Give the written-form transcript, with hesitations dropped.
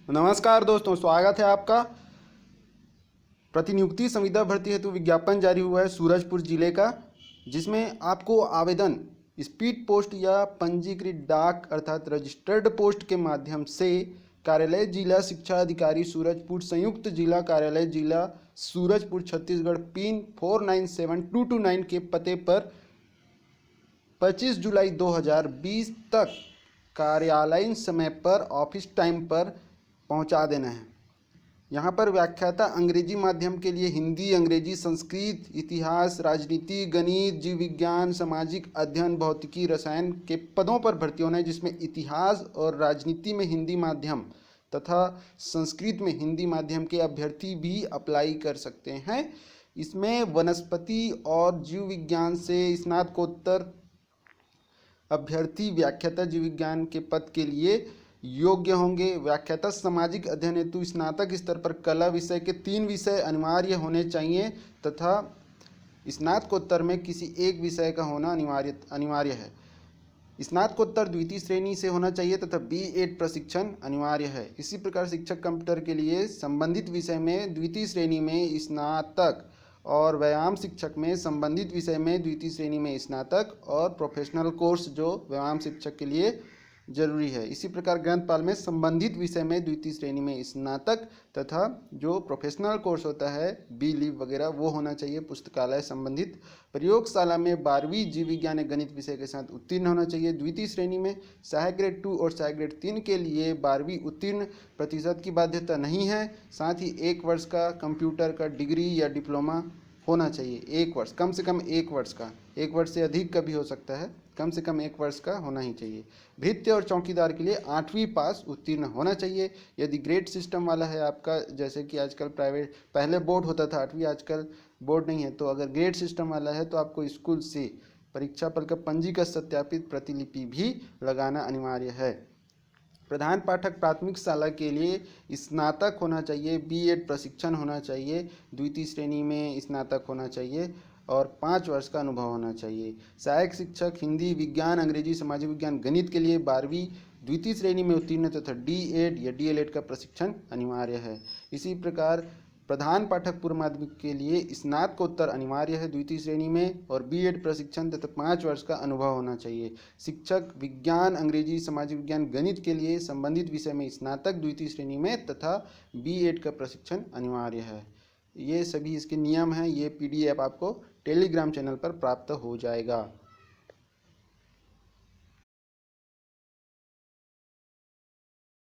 नमस्कार दोस्तों, स्वागत है आपका। प्रतिनियुक्ति संविदा भर्ती हेतु विज्ञापन जारी हुआ है सूरजपुर जिले का, जिसमें आपको आवेदन स्पीड पोस्ट या पंजीकृत डाक अर्थात रजिस्टर्ड पोस्ट के माध्यम से कार्यालय जिला शिक्षा अधिकारी सूरजपुर, संयुक्त जिला कार्यालय जिला सूरजपुर, छत्तीसगढ़, पिन 497229 के पते पर 25 जुलाई 2020 तक कार्यालयीन समय पर ऑफिस टाइम पर पहुंचा देना है। यहाँ पर व्याख्याता अंग्रेजी माध्यम के लिए हिंदी, अंग्रेजी, संस्कृत, इतिहास, राजनीति, गणित, जीव विज्ञान, सामाजिक अध्ययन, भौतिकी, रसायन के पदों पर भर्ती होना है, जिसमें इतिहास और राजनीति में हिंदी माध्यम तथा संस्कृत में हिंदी माध्यम के अभ्यर्थी भी अप्लाई कर सकते हैं। इसमें वनस्पति और जीव विज्ञान से स्नातकोत्तर अभ्यर्थी व्याख्याता जीव विज्ञान के पद के लिए योग्य होंगे। व्याख्याता सामाजिक अध्ययन हेतु स्नातक स्तर पर कला विषय के 3 विषय अनिवार्य होने चाहिए तथा स्नातकोत्तर में किसी एक विषय का होना अनिवार्य है। स्नातकोत्तर द्वितीय श्रेणी से होना चाहिए तथा B.Ed प्रशिक्षण अनिवार्य है। इसी प्रकार शिक्षक कंप्यूटर के लिए संबंधित विषय में द्वितीय श्रेणी में स्नातक और व्यायाम शिक्षक में संबंधित विषय में द्वितीय श्रेणी में स्नातक और प्रोफेशनल कोर्स जो व्यायाम शिक्षक के लिए जरूरी है। इसी प्रकार ग्रंथपाल में संबंधित विषय में द्वितीय श्रेणी में स्नातक तथा जो प्रोफेशनल कोर्स होता है B.Liv वगैरह वो होना चाहिए पुस्तकालय संबंधित। प्रयोगशाला में 12वीं जीव विज्ञान गणित विषय के साथ उत्तीर्ण होना चाहिए। द्वितीय श्रेणी में सहायक ग्रेड 2 और सहायक ग्रेड 3 के लिए 12वीं उत्तीर्ण प्रतिशत की बाध्यता नहीं है। साथ ही 1 वर्ष का कंप्यूटर का डिग्री या डिप्लोमा होना चाहिए। 1 वर्ष, कम से कम 1 वर्ष का, 1 वर्ष से अधिक का भी हो सकता है, कम से कम 1 वर्ष का होना ही चाहिए। भृत्य और चौकीदार के लिए 8वीं पास उत्तीर्ण होना चाहिए। यदि ग्रेड सिस्टम वाला है आपका, जैसे कि आजकल प्राइवेट पहले बोर्ड होता था 8वीं, आजकल बोर्ड नहीं है, तो अगर ग्रेड सिस्टम वाला है तो आपको स्कूल से परीक्षा फल का पंजीकृत सत्यापित प्रतिलिपि भी लगाना अनिवार्य है। प्रधान पाठक प्राथमिक शाला के लिए स्नातक होना चाहिए। B.Ed प्रशिक्षण होना चाहिए। द्वितीय श्रेणी में स्नातक होना चाहिए और 5 वर्ष का अनुभव होना चाहिए। सहायक शिक्षक हिंदी, विज्ञान, अंग्रेजी, सामाजिक विज्ञान, गणित के लिए 12वीं द्वितीय श्रेणी में उत्तीर्ण तथा D.Ed या D.LED का प्रशिक्षण अनिवार्य है। इसी प्रकार प्रधान पाठक पूर्व माध्यमिक के लिए स्नातकोत्तर अनिवार्य है द्वितीय श्रेणी में और B.Ed प्रशिक्षण तथा 5 वर्ष का अनुभव होना चाहिए। शिक्षक विज्ञान, अंग्रेजी, सामाजिक विज्ञान, गणित के लिए संबंधित विषय में स्नातक द्वितीय श्रेणी में तथा B.Ed का प्रशिक्षण अनिवार्य है। ये सभी इसके नियम हैं। ये PDF आपको टेलीग्राम चैनल पर प्राप्त हो जाएगा।